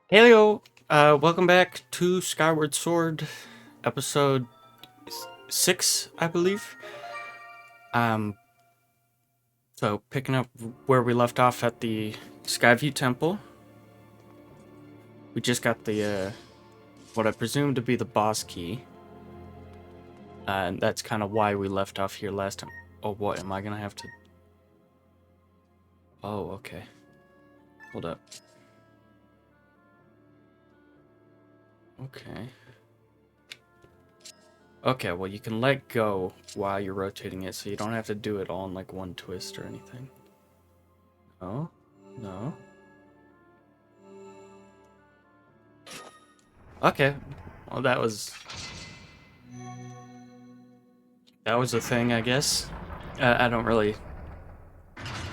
Heyo, welcome back to Skyward Sword, episode 6, I believe. Um, so picking up where we left off at the Skyview Temple. We just got the, what I presume to be the boss key. And that's kind of why we left off here last time. Oh, what, am I gonna have to... Oh, okay. Hold up. Okay. Okay, well, you can let go while you're rotating it, so you don't have to do it all in, like, one twist or anything. No? No? Okay. Well, that was a thing, I guess. I don't really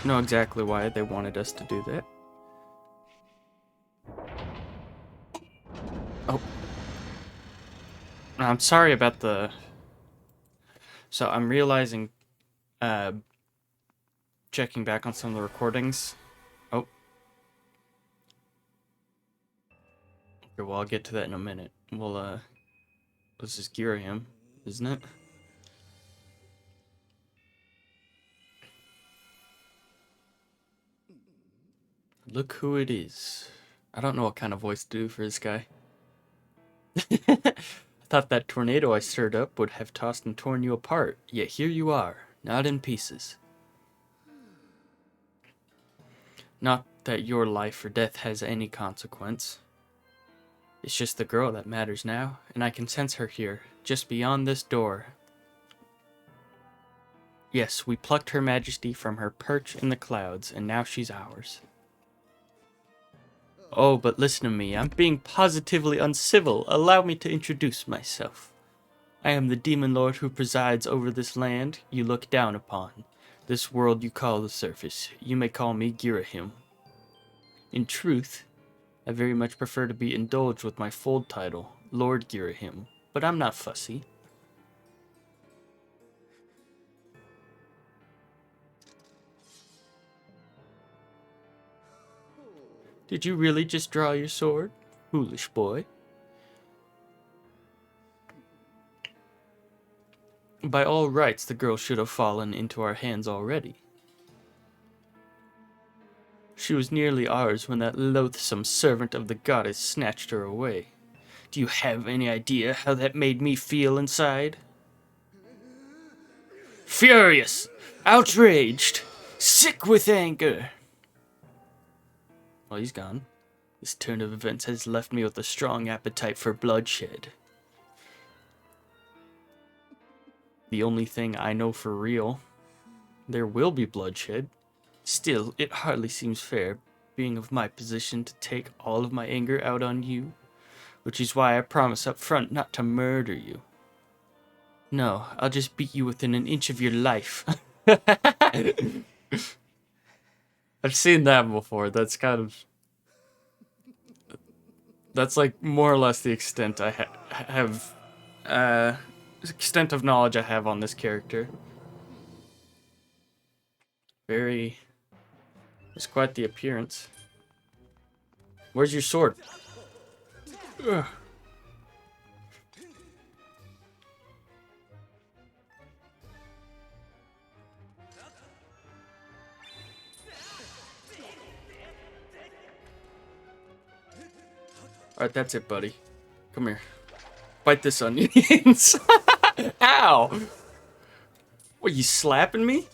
know exactly why they wanted us to do that. Oh, I'm sorry about the... So I'm realizing, checking back on some of the recordings. Oh. Okay, well, I'll get to that in a minute. Well, this is Ghirahim, isn't it? Look who it is. I don't know what kind of voice to do for this guy. I thought that tornado I stirred up would have tossed and torn you apart, yet here you are, not in pieces. Not that your life or death has any consequence. It's just the girl that matters now, and I can sense her here, just beyond this door. Yes, we plucked Her Majesty from her perch in the clouds, and now she's ours. Oh, but listen to me, I'm being positively uncivil. Allow me to introduce myself. I am the demon lord who presides over this land you look down upon. This world you call the surface. You may call me Ghirahim. In truth, I very much prefer to be indulged with my full title, Lord Ghirahim, but I'm not fussy. Did you really just draw your sword, foolish boy? By all rights, the girl should have fallen into our hands already. She was nearly ours when that loathsome servant of the goddess snatched her away. Do you have any idea how that made me feel inside? Furious, outraged, sick with anger. Well, he's gone. This turn of events has left me with a strong appetite for bloodshed. The only thing I know for real, there will be bloodshed. Still, it hardly seems fair, being of my position, to take all of my anger out on you, which is why I promise up front not to murder you. No, I'll just beat you within an inch of your life. I've seen that before. That's like more or less the extent I have, extent of knowledge I have on this character. It's quite the appearance. Where's your sword? Ugh. Alright, that's it, buddy. Come here. Bite this onions. Ow! What, you slapping me?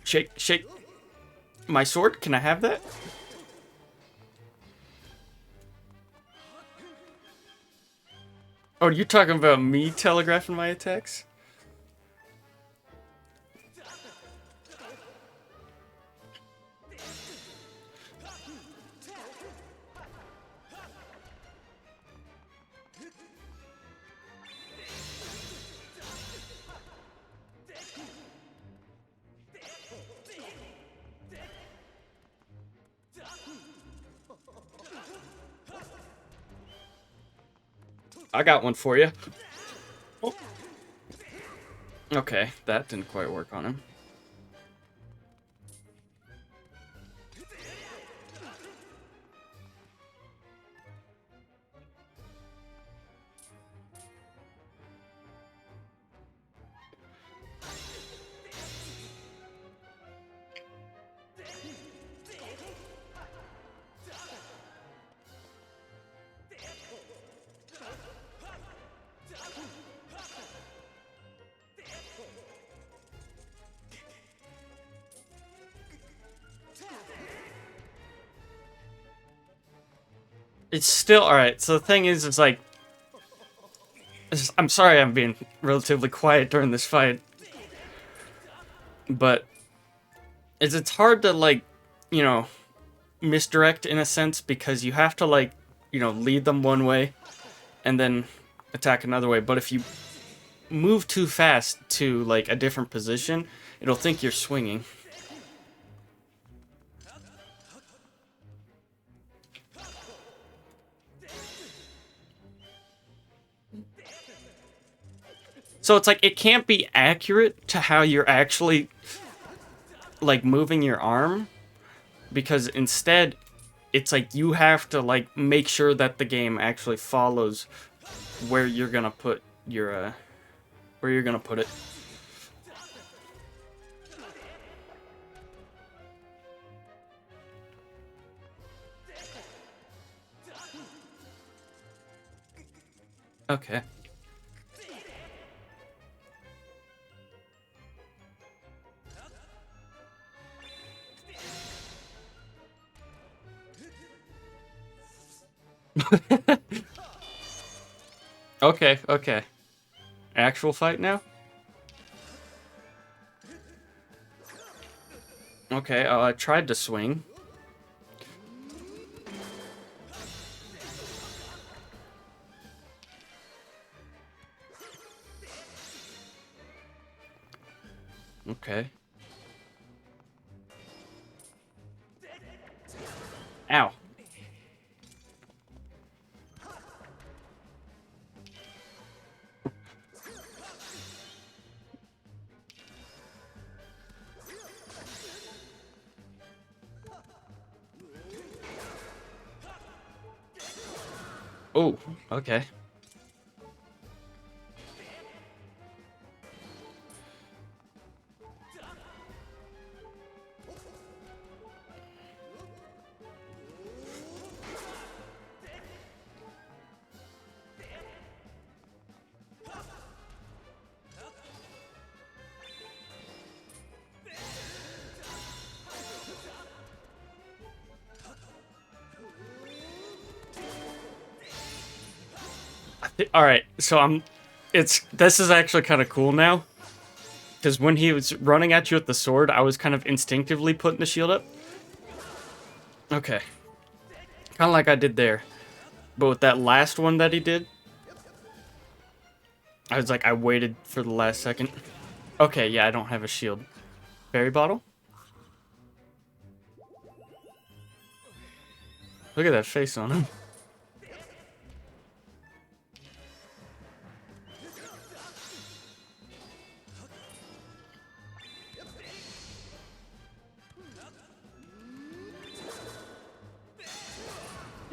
Shake. My sword? Can I have that? Oh, you're talking about me telegraphing my attacks? I got one for you. Oh. Okay, that didn't quite work on him. It's still alright. So the thing is, it's like, I'm sorry I'm being relatively quiet during this fight, but it's hard to, like, you know, misdirect in a sense, because you have to, like, you know, lead them one way and then attack another way. But if you move too fast to, like, a different position, it'll think you're swinging. So it's like, it can't be accurate to how you're actually, like, moving your arm, because instead it's like you have to, like, make sure that the game actually follows where you're gonna put your where you're gonna put it. Okay. Okay, okay. Actual fight now? Okay, I tried to swing. Okay. Ow. Oh, okay. All right, so this is actually kind of cool now, because when he was running at you with the sword, I was kind of instinctively putting the shield up. Okay. Kind of like I did there. But with that last one that he did, I was like, I waited for the last second. Okay, yeah, I don't have a shield. Berry bottle? Look at that face on him.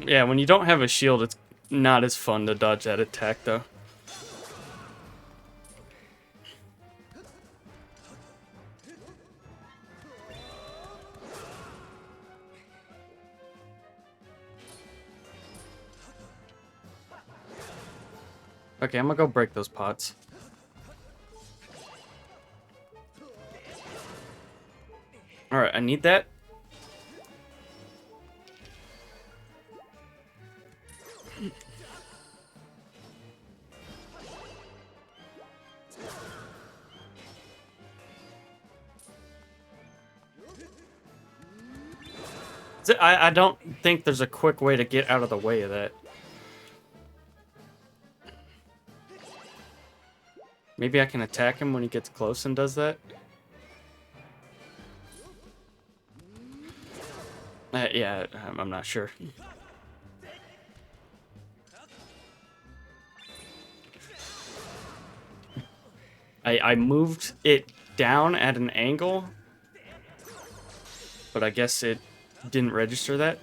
Yeah, when you don't have a shield, it's not as fun to dodge that attack, though. Okay, I'm gonna go break those pots. Alright, I need that. I don't think there's a quick way to get out of the way of that. Maybe I can attack him when he gets close and does that? Yeah, I'm not sure. I moved it down at an angle, but I guess it didn't register that.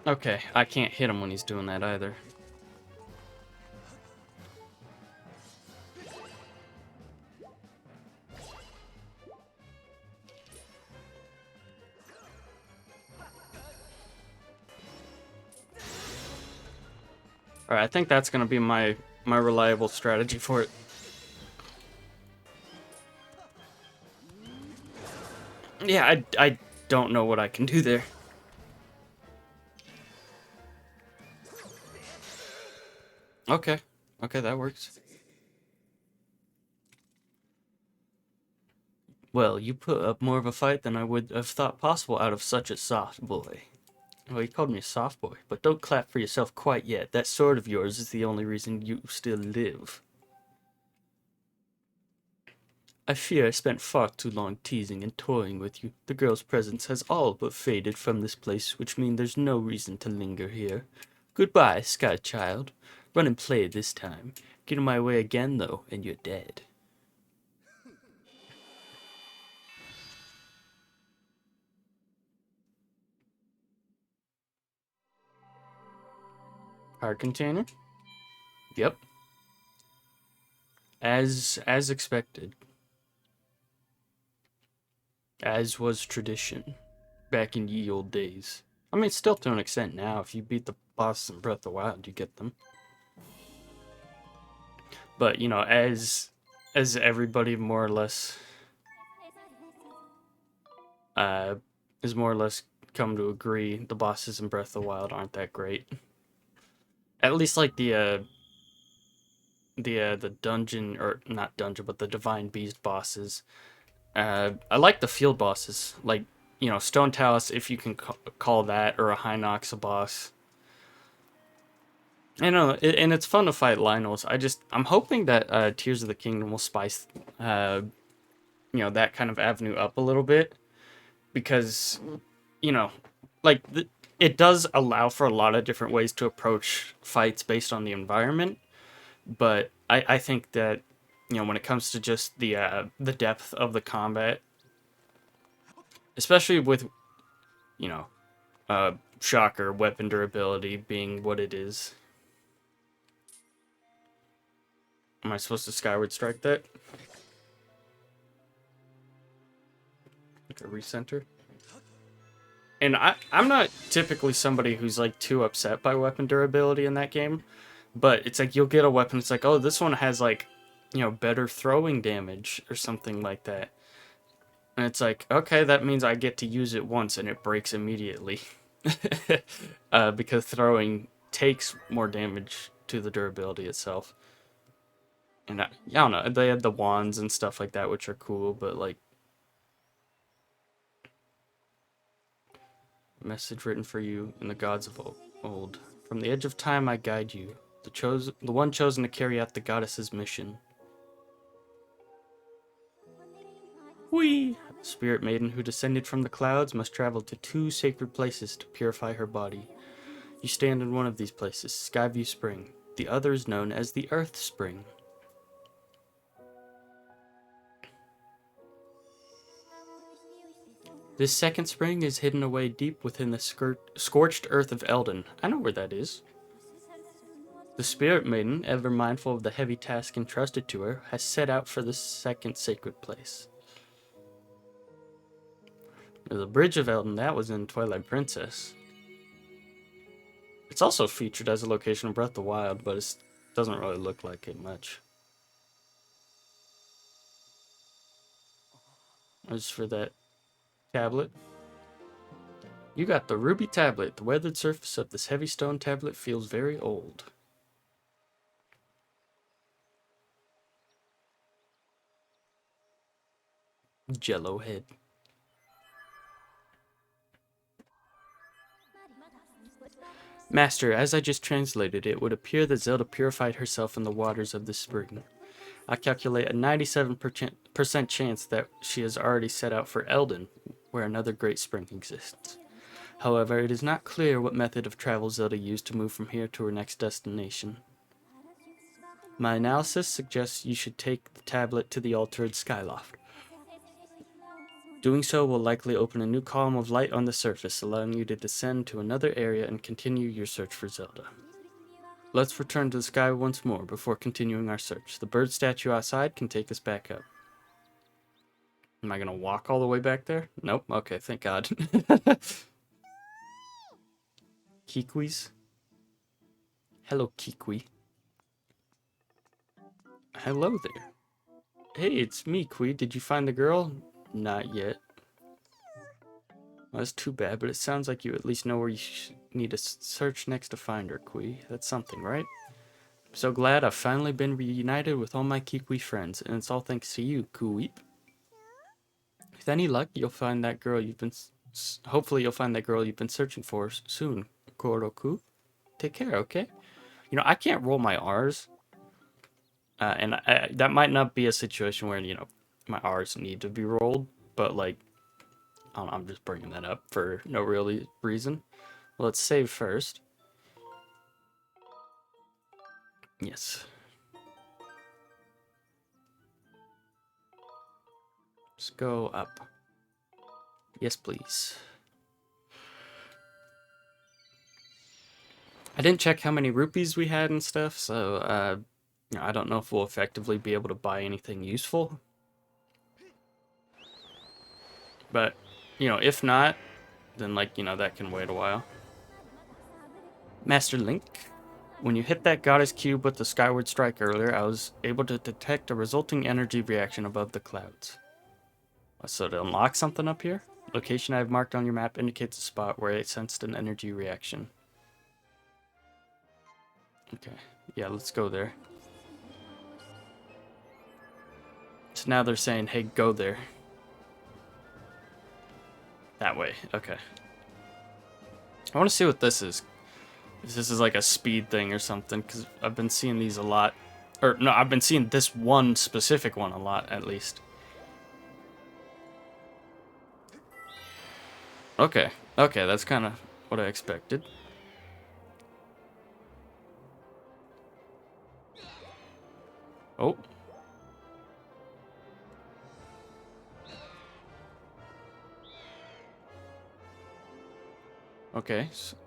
Okay, I can't hit him when he's doing that either. Alright, I think that's gonna be my reliable strategy for it. Yeah, I don't know what I can do there. Okay. Okay, that works. Well, you put up more of a fight than I would have thought possible out of such a soft boy. Well, he called me a soft boy, but don't clap for yourself quite yet. That sword of yours is the only reason you still live. I fear I spent far too long teasing and toying with you. The girl's presence has all but faded from this place, which means there's no reason to linger here. Goodbye, Sky Child. Run and play this time. Get in my way again, though, and you're dead. Hard container? Yep. As expected. As was tradition. Back in ye old days. I mean, still to an extent now. If you beat the boss in Breath of the Wild, you get them. But, you know, as everybody more or less is more or less come to agree, the bosses in Breath of the Wild aren't that great. At least like the dungeon, or not dungeon, but the Divine Beast bosses. I like the field bosses, like, you know, Stone Talus, if you can call that, or a Hinox a boss. I know, and it's fun to fight Lynels. I'm hoping that Tears of the Kingdom will spice, you know, that kind of avenue up a little bit, because, you know, like it does allow for a lot of different ways to approach fights based on the environment, but I think that, you know, when it comes to just the depth of the combat, especially with, you know, shocker weapon durability being what it is. Am I supposed to Skyward Strike that? Like a recenter? And I'm not typically somebody who's like too upset by weapon durability in that game, but it's like you'll get a weapon, it's like, oh, this one has like, you know, better throwing damage or something like that. And it's like, okay, that means I get to use it once and it breaks immediately. Because throwing takes more damage to the durability itself. And I don't know, they had the wands and stuff like that, which are cool, but like, message written for you in the gods of old. From the edge of time I guide you, the one chosen to carry out the goddess's mission. Whee! The spirit maiden who descended from the clouds must travel to 2 sacred places to purify her body. You stand in one of these places, Skyview Spring. The other is known as the Earth Spring. This second spring is hidden away deep within the scorched earth of Eldon. I know where that is. The Spirit Maiden, ever mindful of the heavy task entrusted to her, has set out for this second sacred place. The Bridge of Eldon, that was in Twilight Princess. It's also featured as a location in Breath of the Wild, but it doesn't really look like it much. As for that tablet, you got the ruby tablet. The weathered surface of this heavy stone tablet feels very old. Jello head. Master, as I just translated, it would appear that Zelda purified herself in the waters of this spring. I calculate a 97% chance that she has already set out for Eldon, where another great spring exists. However, it is not clear what method of travel Zelda used to move from here to her next destination. My analysis suggests you should take the tablet to the altar in Skyloft. Doing so will likely open a new column of light on the surface, allowing you to descend to another area and continue your search for Zelda. Let's return to the sky once more before continuing our search. The bird statue outside can take us back up. Am I gonna walk all the way back there? Nope. Okay, thank God. Kikwis? Hello, Kikwi. Hello there. Hey, it's me, Kui. Did you find the girl? Not yet. Well, that's too bad, but it sounds like you at least know where you need to search next to find her, Kui. That's something, right? I'm so glad I've finally been reunited with all my Kikwi friends, and it's all thanks to you, Kuweep. With any luck, you'll find that girl you've been... Hopefully you'll find that girl you've been searching for soon, Koroku. Take care, okay? You know, I can't roll my R's. And that might not be a situation where, you know, my R's need to be rolled, but, like, I'm just bringing that up for no real reason. Well, let's save first. Yes. Let's go up. Yes, please. I didn't check how many rupees we had and stuff, so you know, I don't know if we'll effectively be able to buy anything useful. But, you know, if not, then, like, you know, that can wait a while. Master Link, when you hit that goddess cube with the Skyward Strike earlier, I was able to detect a resulting energy reaction above the clouds. So to unlock something up here, location I have marked on your map indicates a spot where I sensed an energy reaction. Okay, yeah, let's go there. So now they're saying, hey, go there. That way, okay. I want to see what this is. If this is like a speed thing or something, because I've been seeing these a lot. Or, no, I've been seeing this one specific one a lot, at least. Okay, okay, that's kind of what I expected. Oh. Okay, so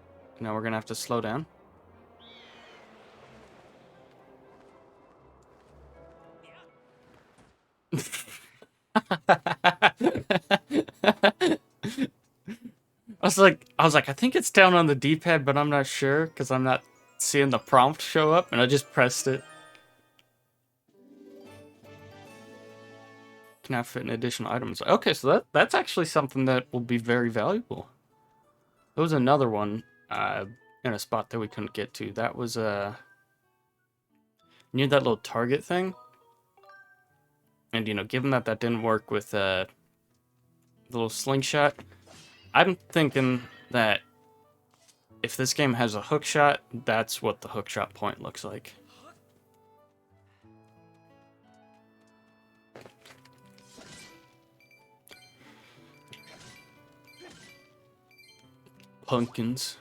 now we're gonna have to slow down. I was like, I think it's down on the D-pad, but I'm not sure because I'm not seeing the prompt show up, and I just pressed it. Can now fit in additional items. Okay, so that's actually something that will be very valuable. There was another one in a spot that we couldn't get to. That was near that little target thing. And, you know, given that that didn't work with the little slingshot, I'm thinking that if this game has a hook shot, that's what the hook shot point looks like. Pumpkins.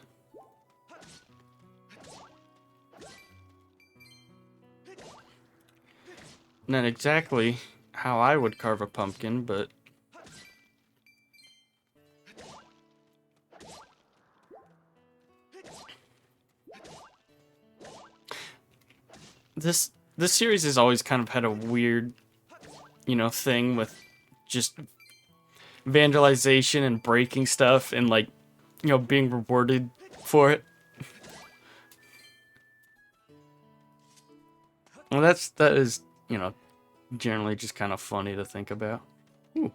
Not exactly how I would carve a pumpkin, but... This series has always kind of had a weird, you know, thing with just vandalization and breaking stuff and, like, you know, being rewarded for it. Well, that is, you know, generally just kind of funny to think about. Ooh.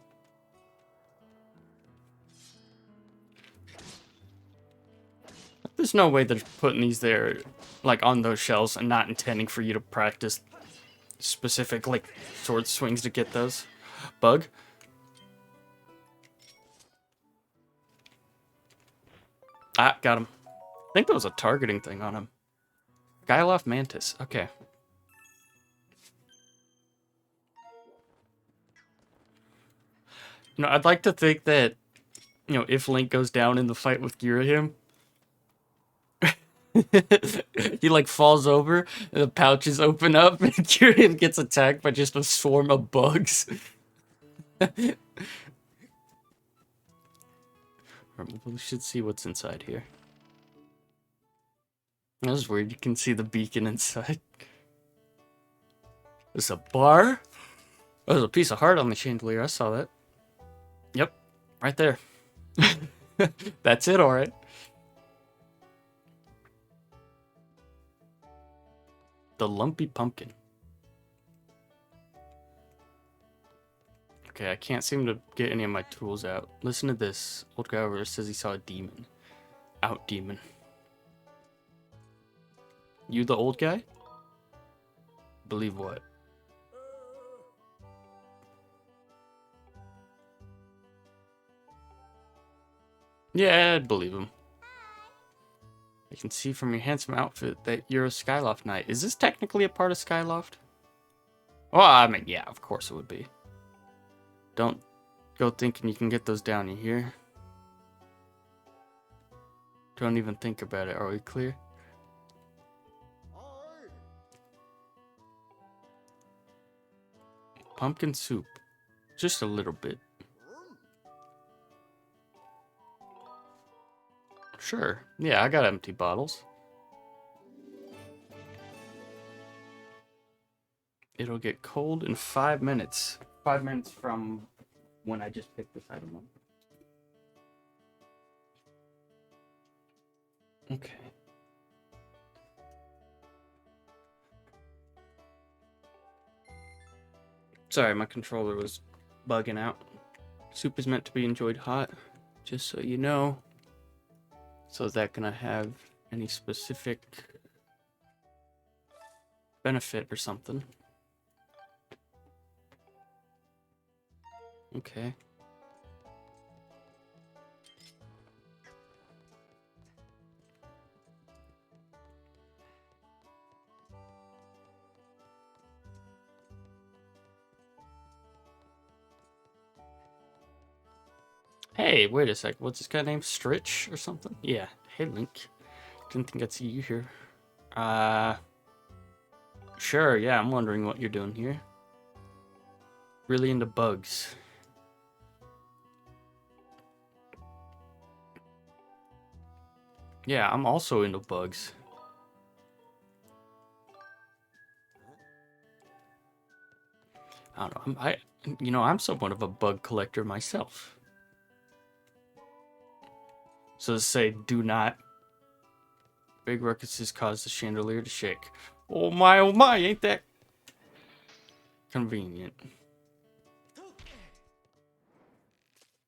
There's no way they're putting these there, like, on those shelves and not intending for you to practice specific, like, sword swings to get those. Bug? Ah, got him. I think that was a targeting thing on him. Gyloff Mantis. Okay. You know, I'd like to think that, you know, if Link goes down in the fight with Ghirahim, he, like, falls over, and the pouches open up, and Ghirahim gets attacked by just a swarm of bugs. We should see what's inside here. That was weird. You can see the beacon inside. There's a bar? Oh, there's a piece of heart on the chandelier. I saw that. Yep. Right there. That's it, alright. The lumpy pumpkin. Okay, I can't seem to get any of my tools out. Listen to this. Old guy over there says he saw a demon. Out demon. You the old guy? Believe what? Yeah, I'd believe him. I can see from your handsome outfit that you're a Skyloft Knight. Is this technically a part of Skyloft? Well, I mean, yeah, of course it would be. Don't go thinking you can get those down, you hear? Don't even think about it, are we clear? Pumpkin soup. Just a little bit. Sure. Yeah, I got empty bottles. It'll get cold in 5 minutes. 5 minutes from when I just picked this item up. Okay. Sorry, my controller was bugging out. Soup is meant to be enjoyed hot, just so you know. So is that gonna have any specific benefit or something? Okay. Hey, wait a sec. What's this guy named? Stritch or something? Yeah. Hey, Link. Didn't think I'd see you here. Sure, yeah, I'm wondering what you're doing here. Really into bugs. Yeah, I'm also into bugs. I don't know. I'm somewhat of a bug collector myself. So to say, do not. Big ruckuses cause the chandelier to shake. Oh my, ain't that convenient.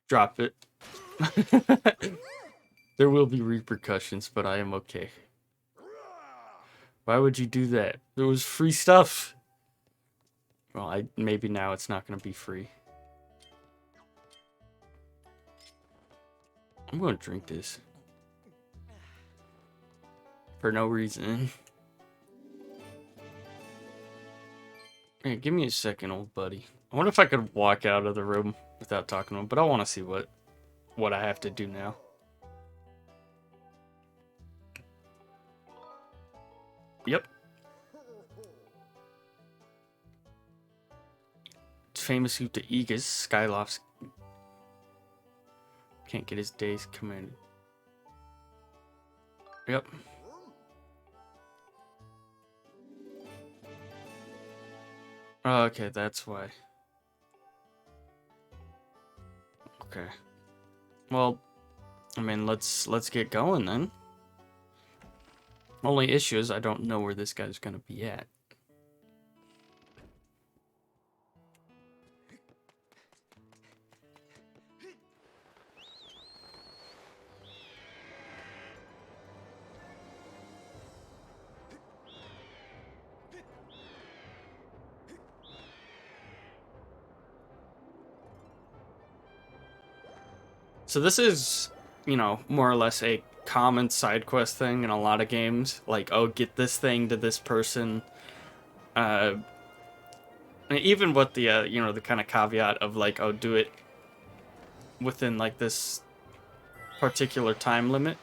Drop it. There will be repercussions, but I am okay. Why would you do that? It was free stuff. Well, maybe now it's not going to be free. I'm going to drink this. For no reason. Hey, give me a second, old buddy. I wonder if I could walk out of the room without talking to him, but I want to see what I have to do now. Yep. It's famous suit to Aegis, Skyloft's. Can't get his days commanded. Yep. Oh, okay, that's why. Okay. Well, I mean, let's get going then. Only issue is I don't know where this guy's gonna be at. So this is, more or less a common side quest thing in a lot of games. Like, oh, get this thing to this person. And even with the, the kind of caveat of like, oh, do it within like this particular time limit.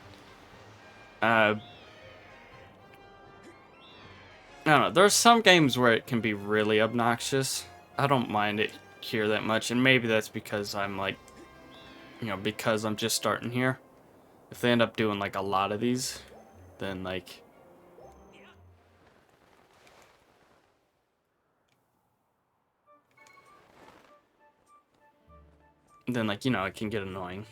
I don't know. There's some games where it can be really obnoxious. I don't mind it here that much, and maybe that's because I'm like, because I'm just starting here. If they end up doing like a lot of these, then like it can get annoying.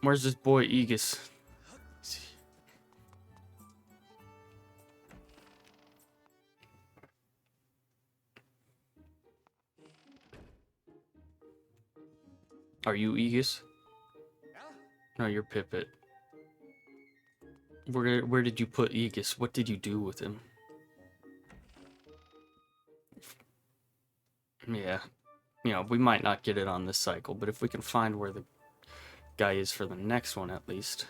Where's this boy Aegis? Are you Aegis? No, you're Pippet. Where did you put Aegis? What did you do with him? Yeah. You know, we might not get it on this cycle, but if we can find where the guy is for the next one at least.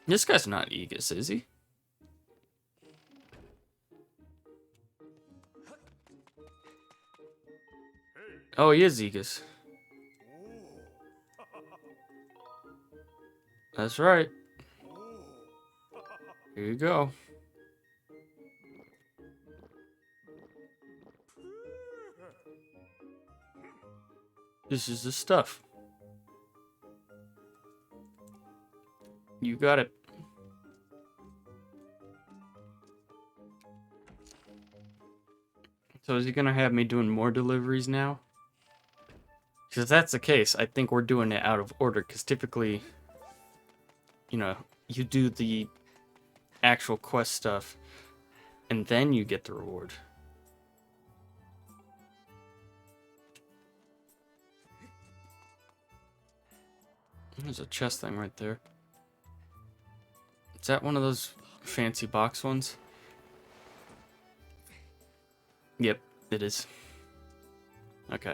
This guy's not Aegis, is he? Oh, he is Aegis. That's right. Here you go. This is the stuff. You got it. So is he gonna have me doing more deliveries now? Because if that's the case, I think we're doing it out of order. Because typically, you know, you do the actual quest stuff, and then you get the reward. There's a chest thing right there. Is that one of those fancy box ones? Yep, it is. Okay.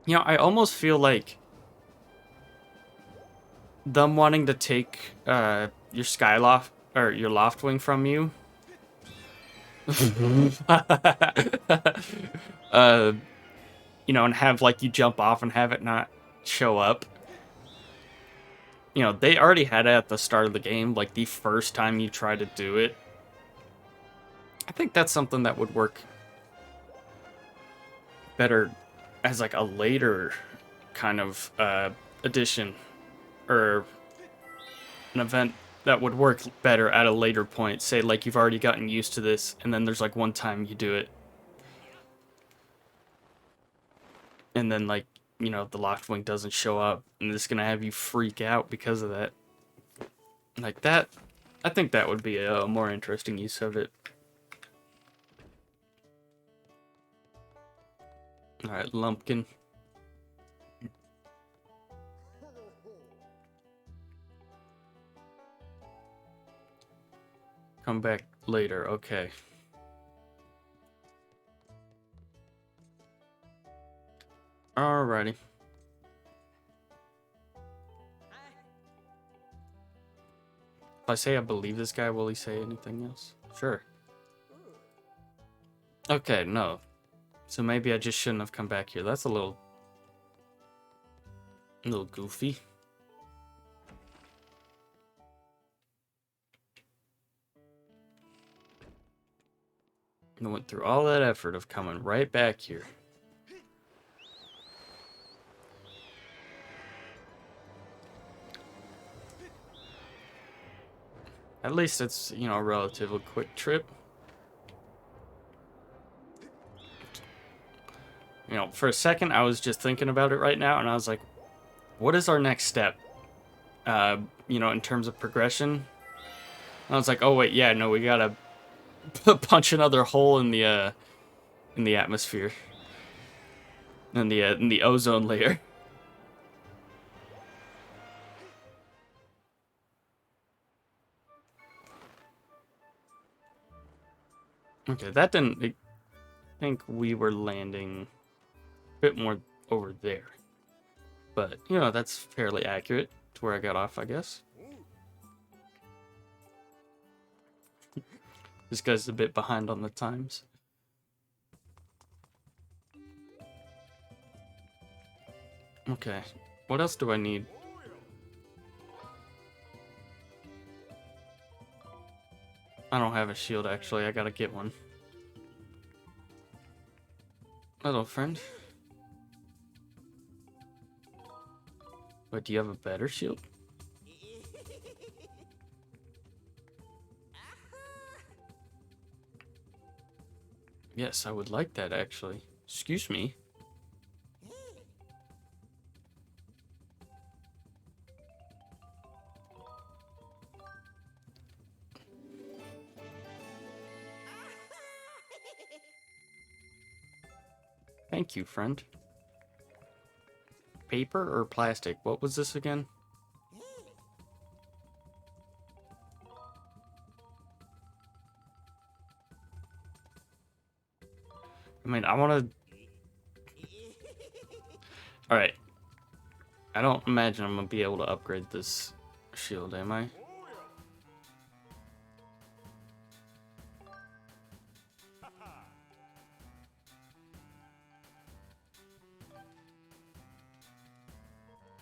You know, I almost feel like them wanting to take your Skyloft or your Loftwing from you. You know, and have like you jump off and have it not show up. You know, they already had it at the start of the game, like the first time you try to do it. I think that's something that would work better as like a later kind of addition or an event that would work better at a later point. Say like you've already gotten used to this and then there's like one time you do it. And then like, you know, the Loftwing doesn't show up and it's going to have you freak out because of that. Like that, I think that would be a more interesting use of it. Alright, Lumpkin. Come back later, okay. Alrighty. If I say I believe this guy, will he say anything else? Sure. Okay, no. So maybe I just shouldn't have come back here. That's a little goofy. I went through all that effort of coming right back here. At least it's, you know, a relatively quick trip. You know, for a second I was just thinking about it right now and I was like, what is our next step? You know, in terms of progression. And I was like, oh wait, yeah, no, we gotta punch another hole in the atmosphere. In the ozone layer. Okay, that didn't... I think we were landing a bit more over there. But, you know, that's fairly accurate to where I got off, I guess. This guy's a bit behind on the times. Okay, what else do I need? I don't have a shield, actually. I gotta get one. Hello, friend. But do you have a better shield? Yes, I would like that, actually. Excuse me. Thank you, friend. Paper or plastic? What was this again? I mean, I want to... Alright. I don't imagine I'm going to be able to upgrade this shield, am I?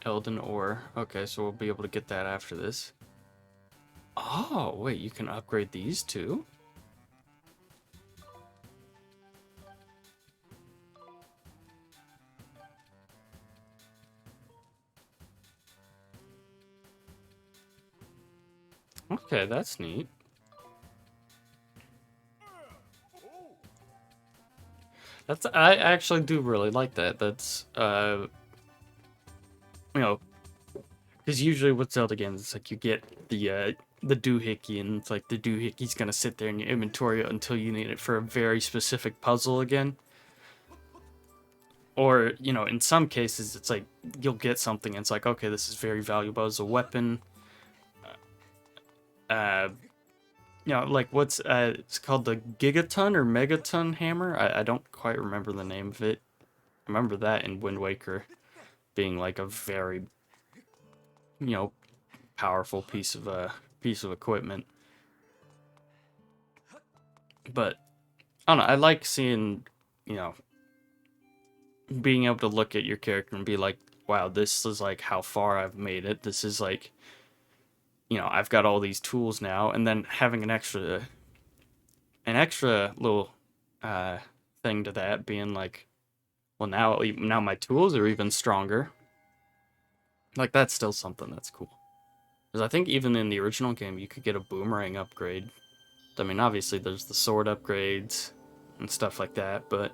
Elden ore. Okay, so we'll be able to get that after this. Oh, wait, you can upgrade these too? Okay, that's neat. I actually do really like that. That's you know, because usually with Zelda games, it's like you get the doohickey, and it's like the doohickey's gonna sit there in your inventory until you need it for a very specific puzzle again. Or, you know, in some cases, it's like you'll get something and it's like, okay, this is very valuable as a weapon. You know, like what's it's called the Gigaton or Megaton hammer. I don't quite remember the name of it. I remember that in Wind Waker being like a very, you know, powerful piece of equipment. But I don't know. I like seeing, you know, being able to look at your character and be like, wow, this is like how far I've made it. This is like, you know, I've got all these tools now, and then having an extra little thing to that being like, well, now my tools are even stronger. Like, that's still something that's cool. Because I think even in the original game, you could get a boomerang upgrade. I mean, obviously there's the sword upgrades and stuff like that, but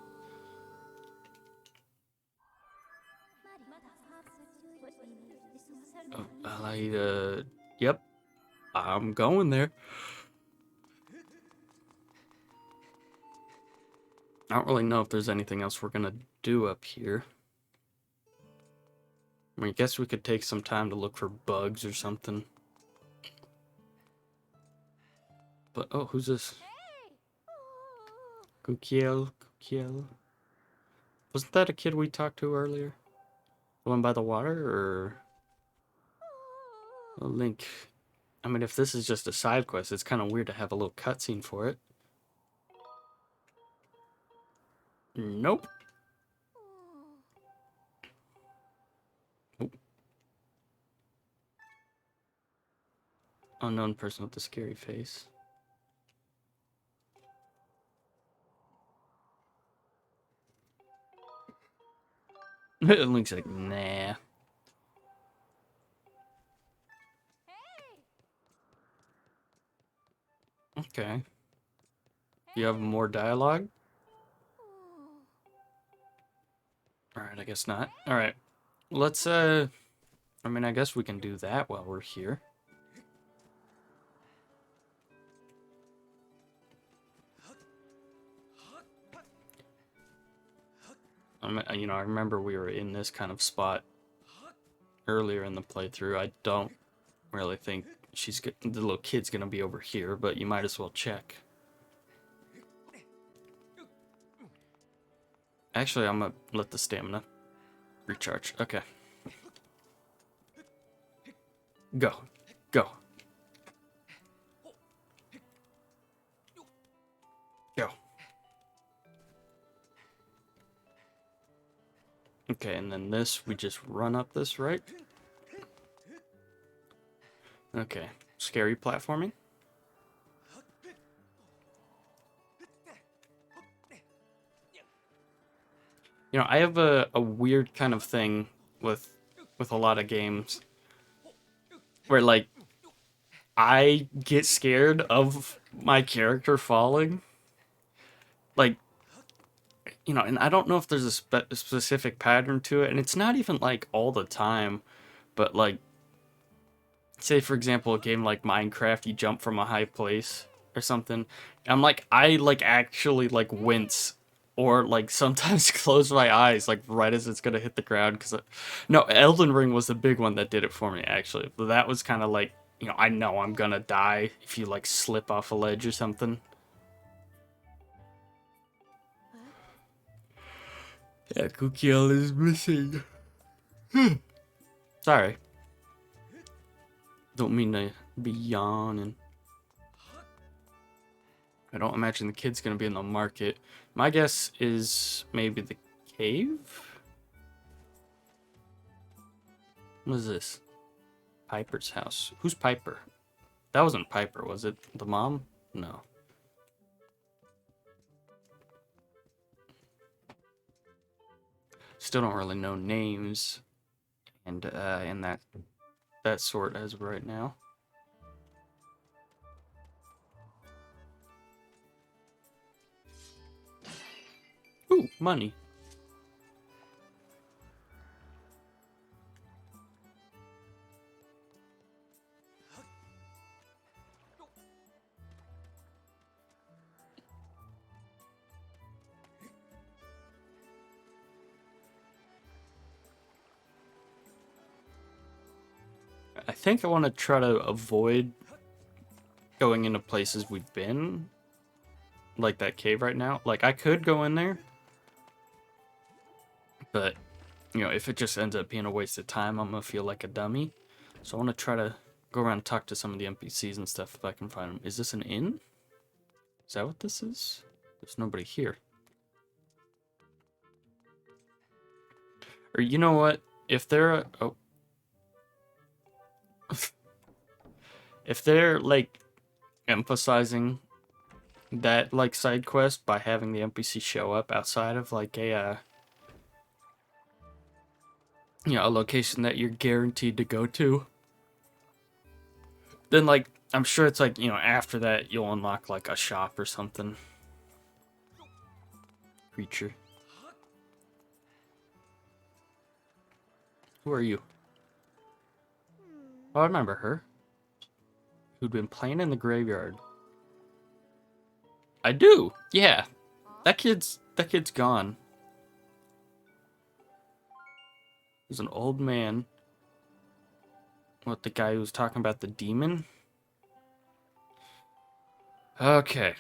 yep, I'm going there. I don't really know if there's anything else we're gonna do up here. I mean, I guess we could take some time to look for bugs or something. But, oh, who's this? Kukiel. Wasn't that a kid we talked to earlier? The one by the water, or... a Link. I mean, if this is just a side quest, it's kind of weird to have a little cutscene for it. Nope. Oh. Unknown person with the scary face. Link's like, nah. Okay. You have more dialogue? Alright, I guess not. Alright. Let's, I mean, I guess we can do that while we're here. You know, I remember we were in this kind of spot earlier in the playthrough. I don't really think the little kid's gonna be over here, but you might as well check. Actually, I'm gonna let the stamina recharge. Okay. Go. Go. Go. Okay, and then this, we just run up this, right? Okay. Scary platforming. You know, I have a weird kind of thing with a lot of games where, like, I get scared of my character falling. Like, you know, and I don't know if there's a specific pattern to it, and it's not even, like, all the time, but, like, say, for example, a game like Minecraft, you jump from a high place or something. I'm like, I, like, actually, like, wince or like sometimes close my eyes like right as it's gonna hit the ground. Because no, Elden Ring was the big one that did it for me actually. That was kind of like, I know I'm gonna die if you like slip off a ledge or something. Yeah, Kukiel is missing. Sorry. Don't mean to be yawning. I don't imagine the kid's gonna be in the market. My guess is maybe the cave? What is this? Piper's house. Who's Piper? That wasn't Piper, was it? The mom? No. Still don't really know names and in that sort as of right now. Ooh, money. I think I want to try to avoid going into places we've been, like that cave right now. Like, I could go in there, but, if it just ends up being a waste of time, I'm going to feel like a dummy. So I want to try to go around and talk to some of the NPCs and stuff if I can find them. Is this an inn? Is that what this is? There's nobody here. Or you know what? If they're... Oh. If they're, like, emphasizing that, like, side quest by having the NPC show up outside of, like, a location that you're guaranteed to go to, then, like, I'm sure it's, like, after that, you'll unlock, like, a shop or something. Creature. Who are you? Oh, I remember her. Who'd been playing in the graveyard. I do. Yeah. That kid's gone. There's an old man. What, the guy who was talking about the demon? Okay.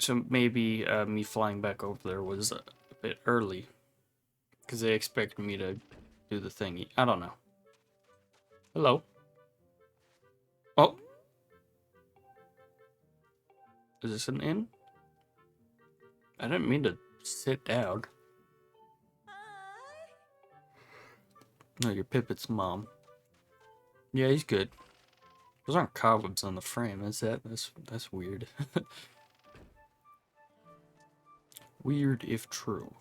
So maybe me flying back over there was a bit early. Because they expected me to do the thingy. I don't know. Hello. Oh. Is this an inn? I didn't mean to sit down. No, you're Pippet's mom. Yeah, he's good. Those aren't cobwebs on the frame, is that? That's weird. Weird if true.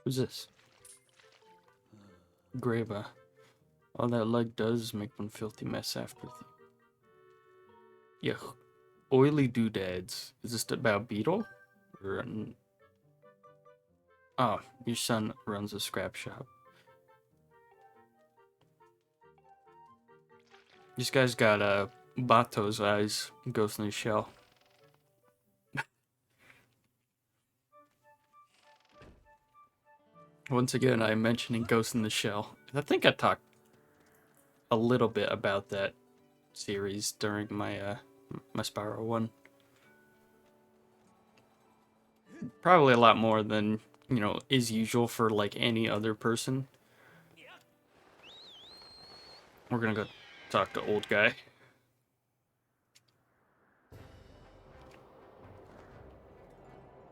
Who's this? Grava. All that leg does is make one filthy mess after. Yeah. Oily doodads. Is this about Beetle? Or oh, your son runs a scrap shop. This guy's got Bato's eyes, Ghost in the Shell. Once again, I'm mentioning Ghost in the Shell. I think I talked a little bit about that series during my my Spyro one. Probably a lot more than, is usual for like any other person. We're gonna go talk to old guy.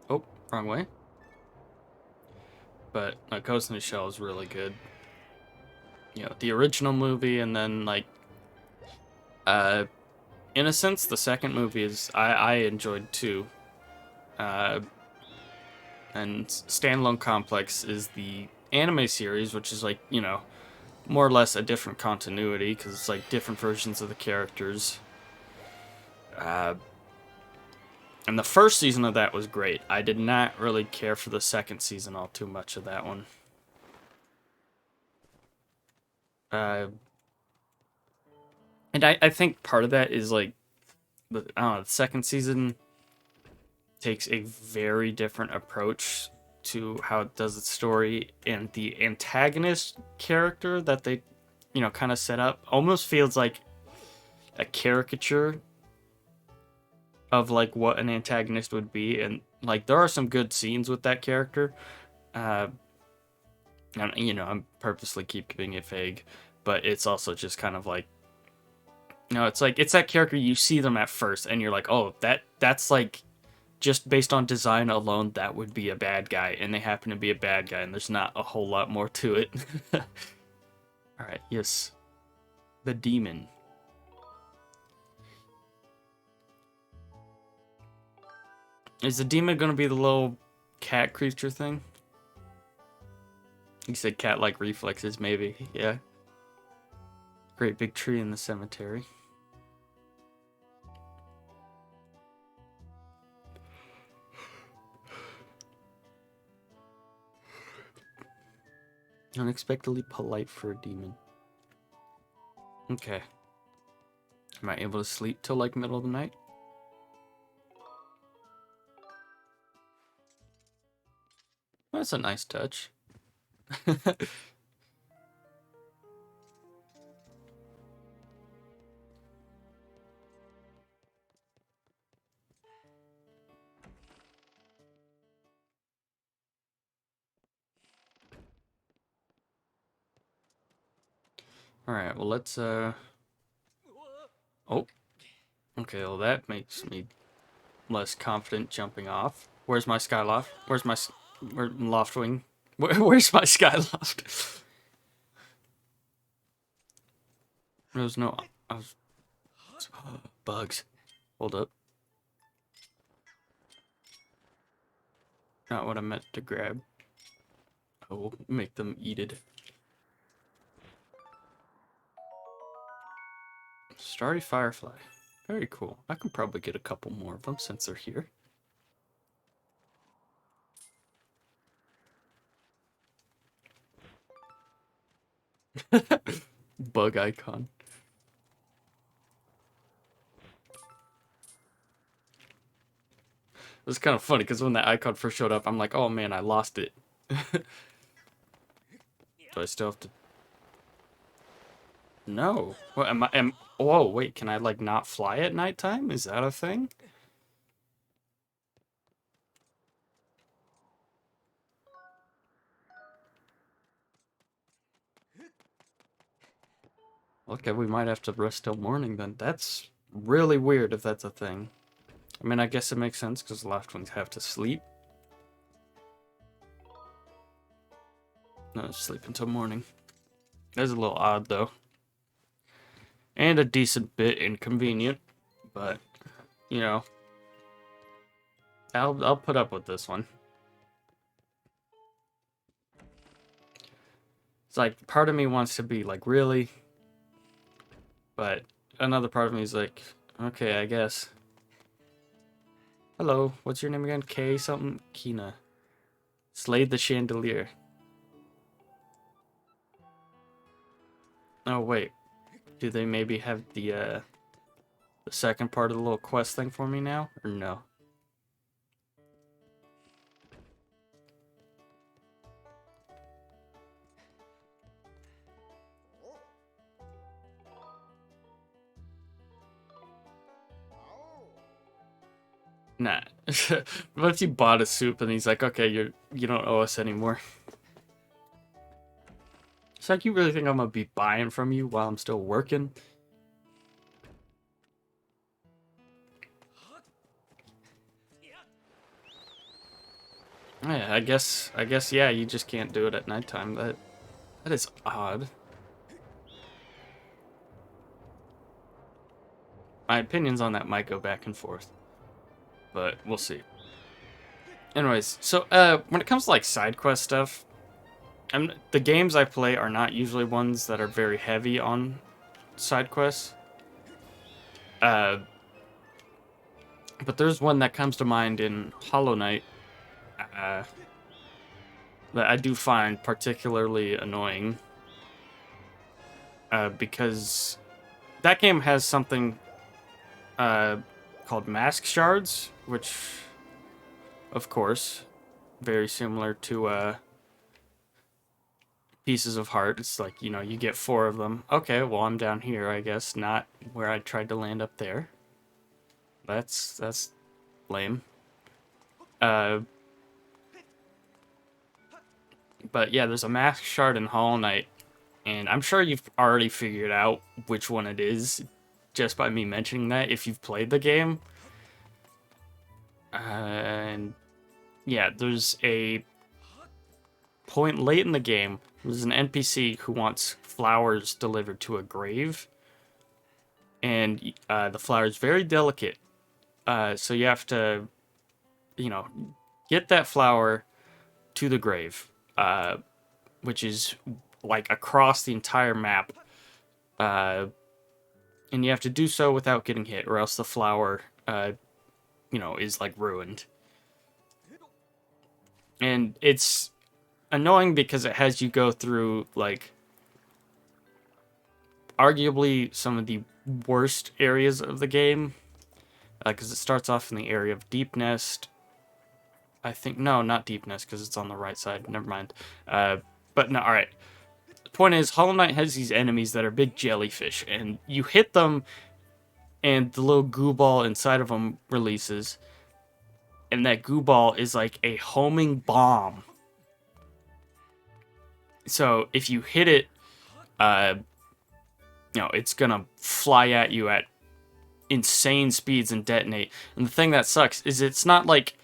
Oh, wrong way. But Ghost in the Shell is really good. The original movie, and then like in a sense the second movie is I enjoyed too. And Standalone Complex is the anime series, which is like, more or less a different continuity because it's like different versions of the characters. And the first season of that was great. I did not really care for the second season all too much of that one. And I think part of that is like, I don't know, the second season takes a very different approach to how it does its story, and the antagonist character that they, kind of set up almost feels like a caricature of like what an antagonist would be, and like there are some good scenes with that character. And I'm purposely keeping it vague, but it's also just kind of like, it's like it's that character you see them at first and you're like, oh, that's like just based on design alone that would be a bad guy, and they happen to be a bad guy, and there's not a whole lot more to it. All right, yes, the demon. Is the demon gonna be the little cat creature thing? You said cat-like reflexes, maybe. Yeah. Great big tree in the cemetery. Unexpectedly polite for a demon. Okay. Am I able to sleep till like middle of the night? That's a nice touch. Alright, well let's oh. Okay, well that makes me less confident jumping off. Where's my skyloft? Where's my loft wing? Where's my skyloft? There's no... bugs. Hold up. Not what I meant to grab. Oh, make them eat it. Starry Firefly. Very cool. I could probably get a couple more of them since they're here. Bug icon. It was kind of funny because when that icon first showed up, I'm like, oh man, I lost it. Do I still have to... No. What am I... Whoa, wait, can I like not fly at nighttime? Is that a thing? Okay, we might have to rest till morning then. That's really weird if that's a thing. I mean, I guess it makes sense because the left ones have to sleep. No, sleep until morning. That's a little odd though. And a decent bit inconvenient. But, I'll put up with this one. It's like, part of me wants to be like, really? But another part of me is like, okay, I guess. Hello, what's your name again? K something? Kina. Slayed the chandelier. Oh, wait. Do they maybe have the second part of the little quest thing for me now? Or no? Nah. What if you bought a soup and he's like, okay, you don't owe us anymore? It's like, you really think I'm gonna be buying from you while I'm still working? Yeah, I guess, yeah, you just can't do it at nighttime. That is odd. My opinions on that might go back and forth, but we'll see. Anyways, so when it comes to like side quest stuff, the games I play are not usually ones that are very heavy on side quests. But there's one that comes to mind in Hollow Knight uh, that I do find particularly annoying because that game has something uh, called mask shards, which, of course, very similar to pieces of heart. It's like, you know, you get 4 of them. Okay, well, I'm down here, I guess, not where I tried to land up there. That's lame. Uh, but yeah, there's a mask shard in Hollow Knight, and I'm sure you've already figured out which one it is just by me mentioning that if you've played the game. And yeah, there's a point late in the game. There's an NPC who wants flowers delivered to a grave, and the flower is very delicate. So you have to, you know, get that flower to the grave, which is like across the entire map. And you have to do so without getting hit, or else the flower, you know, is like ruined. And it's annoying because it has you go through like arguably some of the worst areas of the game, because it starts off in the area of Deep Nest. I think no, not Deep Nest because it's on the right side. Never mind. But no, all right. The point is, Hollow Knight has these enemies that are big jellyfish, and you hit them, and the little goo ball inside of them releases, and that goo ball is like a homing bomb. So if you hit it, you know, it's gonna fly at you at insane speeds and detonate. And the thing that sucks is it's not like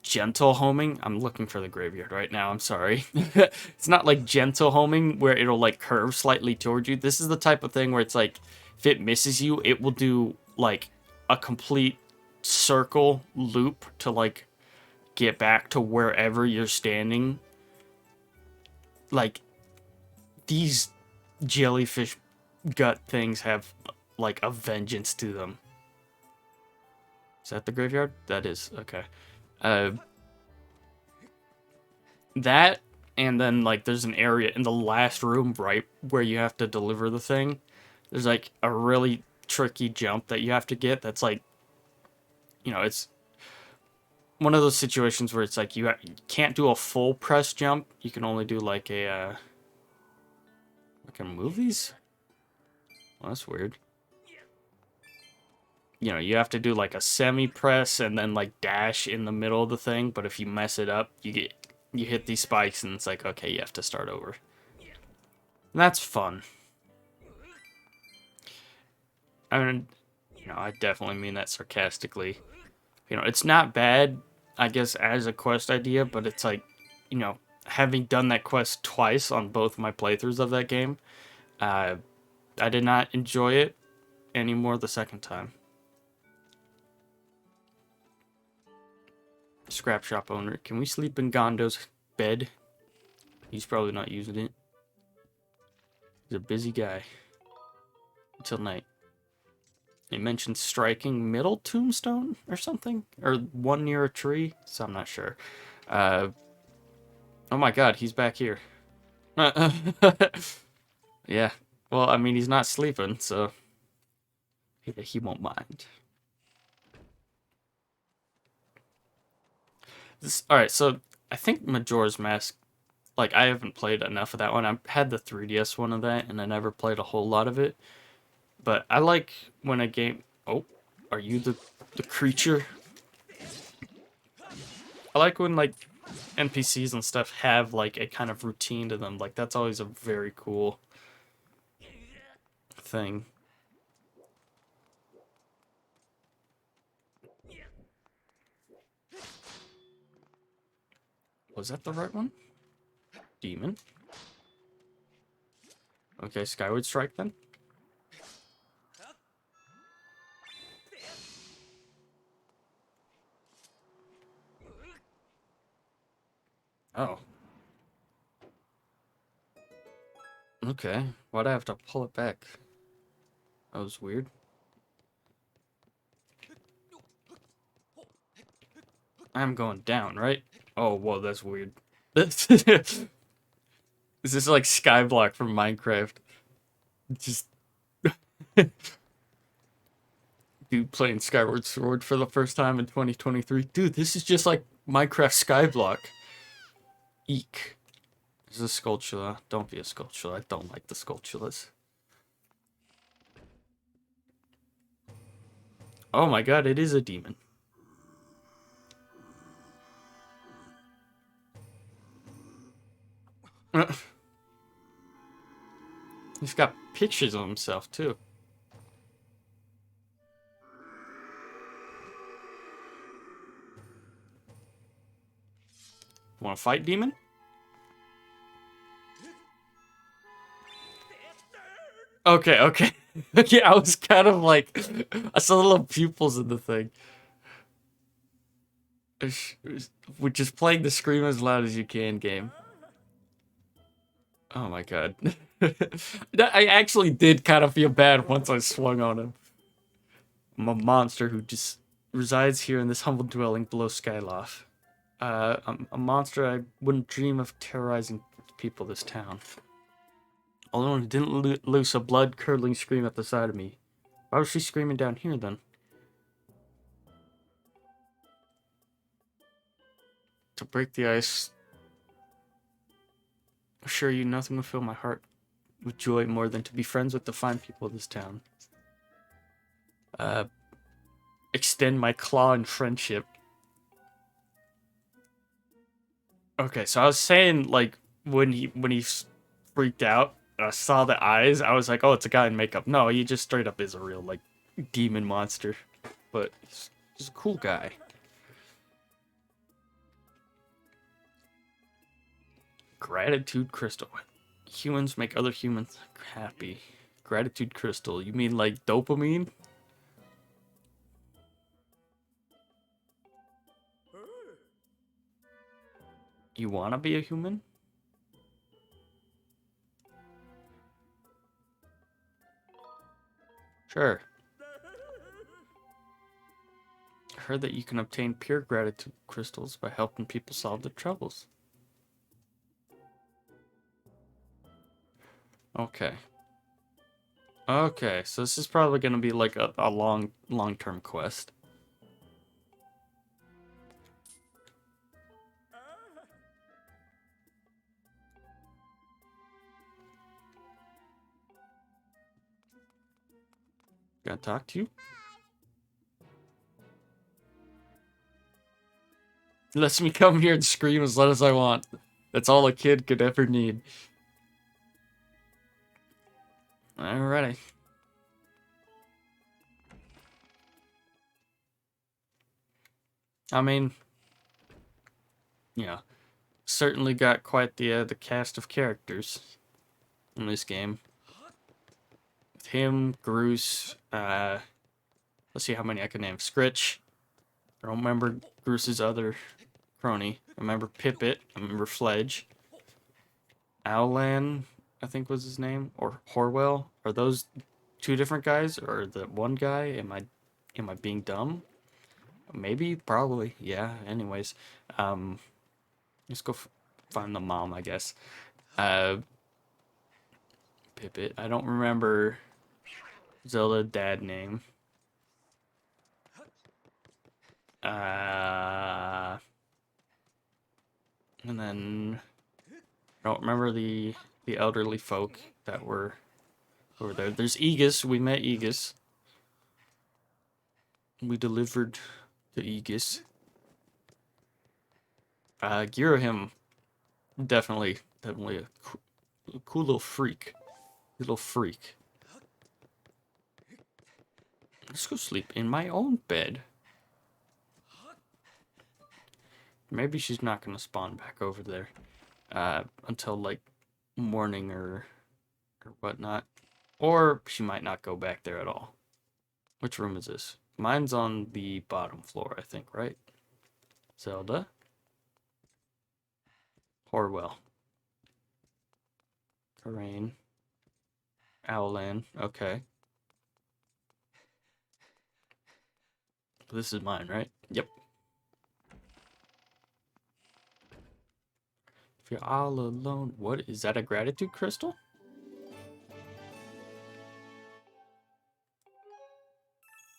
gentle homing. I'm looking for the graveyard right now. I'm sorry. It's not like gentle homing where it'll like curve slightly towards you. This is the type of thing where it's like if it misses you, it will do like a complete circle loop to like get back to wherever you're standing. Like these jellyfish gut things have like a vengeance to them. Is that the graveyard? That is. Okay. That, and then like there's an area in the last room right where you have to deliver the thing. There's like a really tricky jump that you have to get that's like, you know, it's one of those situations where it's like you can't do a full press jump. You can only do like a I can move these? Well, that's weird. You know, you have to do like a semi press and then like dash in the middle of the thing, but if you mess it up, you hit these spikes and it's like, okay, you have to start over. And that's fun. I mean, you know, I definitely mean that sarcastically. You know, it's not bad, I guess, as a quest idea, but it's like, you know, having done that quest twice on both my playthroughs of that game, I did not enjoy it anymore the second time. Scrap shop owner, can we sleep in Gondo's bed? He's probably not using it. He's a busy guy. Until night. It mentioned striking middle tombstone or something? Or one near a tree? So I'm not sure. Oh my god, he's back here. Yeah. Well, I mean, he's not sleeping, so he won't mind. Alright, so I think Majora's Mask, like, I haven't played enough of that one. I had the 3DS one of that, and I never played a whole lot of it. But I like when a game... Oh, are you the creature? I like when, like, NPCs and stuff have, like, a kind of routine to them. Like, that's always a very cool thing. Was that the right one? Demon? Okay, Skyward Strike then? Oh. Okay. Why'd I have to pull it back? That was weird. I'm going down, right? Oh, whoa, that's weird. Is this like Skyblock from Minecraft? Just dude playing Skyward Sword for the first time in 2023. Dude, this is just like Minecraft Skyblock. Eek. This is a Skulltula. Don't be a Skulltula. I don't like the Skulltulas. Oh my god, it is a demon. He's got pictures of himself, too. Want to fight, demon? Okay, okay. Yeah, I was kind of like... I saw the little pupils in the thing. We're just playing the scream as loud as you can game. Oh my god. I actually did kind of feel bad once I swung on him. I'm a monster who just resides here in this humble dwelling below Skyloft. I'm a monster I wouldn't dream of terrorizing people of this town. Although it didn't loose a blood-curdling scream at the side of me. Why was she screaming down here then? To break the ice, assure you nothing will fill my heart with joy more than to be friends with the fine people of this town. Extend my claw in friendship. Okay, so I was saying, like, when he freaked out, I saw the eyes, I was like, oh, it's a guy in makeup. No, he just straight up is a real, like, demon monster. But he's a cool guy. Gratitude crystal. Humans make other humans happy. Gratitude crystal. You mean like dopamine? You wanna be a human? Sure. I heard that you can obtain pure gratitude crystals by helping people solve their troubles. Okay. Okay, so this is probably gonna be like a long-term quest. Gotta talk to you? Lets me come here and scream as loud as I want. That's all a kid could ever need. Alrighty. I mean, yeah, certainly got quite the cast of characters in this game. With him, Groose, let's see how many I can name. Scritch. I don't remember Groose's other crony. I remember Pippet. I remember Fledge. Owlan, I think was his name, or Horwell. Are those two different guys, or the one guy? Am I being dumb? Maybe, probably, yeah. Anyways, let's go find the mom, I guess. Pippet. I don't remember Zelda dad name. And then I don't remember the elderly folk that were over there. There's Aegis. We met Aegis. We delivered to Aegis. Ghirahim, definitely a cool little freak. Little freak. Let's go sleep in my own bed. Maybe she's not gonna spawn back over there until like morning or whatnot. Or she might not go back there at all. Which room is this? Mine's on the bottom floor, I think, right? Zelda. Horwell. Terrain. Owlan. Okay. This is mine, right? Yep. If you're all alone, what is that? A gratitude crystal?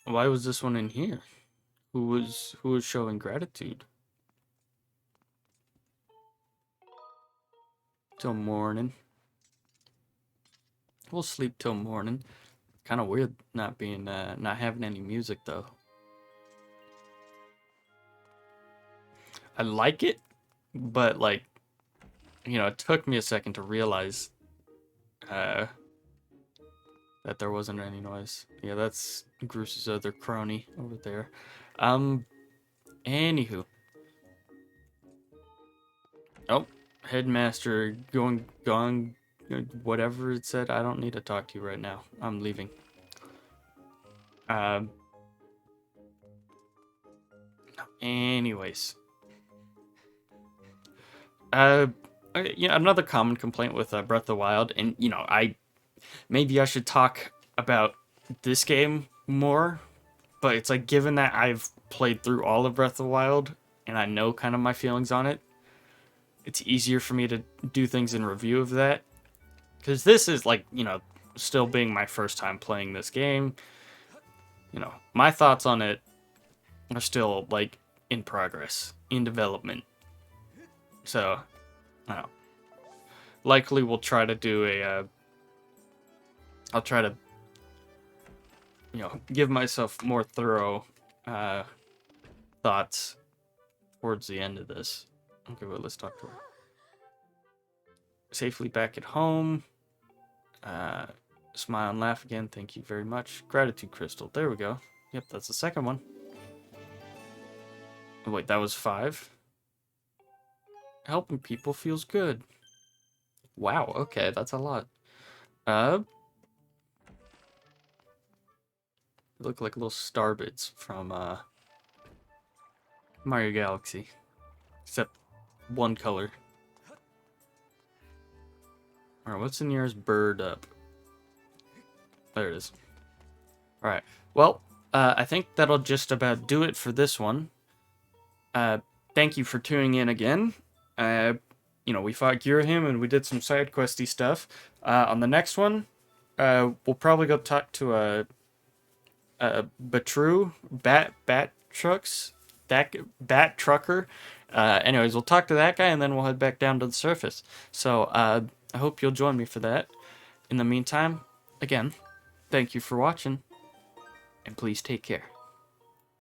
Why was this one in here? Who was showing gratitude? Till morning. We'll sleep till morning. Kind of weird not being not having any music though. I like it, but like, you know, it took me a second to realize that there wasn't any noise. Yeah, that's Bruce's other crony over there. Anywho. Oh, headmaster gone, whatever it said. I don't need to talk to you right now. I'm leaving. Anyways. Another common complaint with Breath of the Wild, and, you know, maybe I should talk about this game more, but it's like, given that I've played through all of Breath of the Wild, and I know kind of my feelings on it, it's easier for me to do things in review of that. Because this is, like, you know, still being my first time playing this game. You know, my thoughts on it are still, like, in progress, in development. So, I don't know. Likely we'll try to do I'll try to, you know, give myself more thorough thoughts towards the end of this. Okay, well, let's talk to her. Safely back at home. Smile and laugh again. Thank you very much. Gratitude crystal. There we go. Yep, that's the second one. Oh, wait, that was 5. Helping people feels good. Wow, okay, that's a lot. Look like little starbits from Mario Galaxy. Except one color. Alright, what's the nearest bird up? There it is. Alright, well, I think that'll just about do it for this one. Thank you for tuning in again. You know, we fought Ghirahim and we did some side questy stuff. On the next one, we'll probably go talk to a Batru, Bat Trucks, Bat Trucker. Anyways, we'll talk to that guy and then we'll head back down to the surface. So, I hope you'll join me for that. In the meantime, again, thank you for watching, and please take care.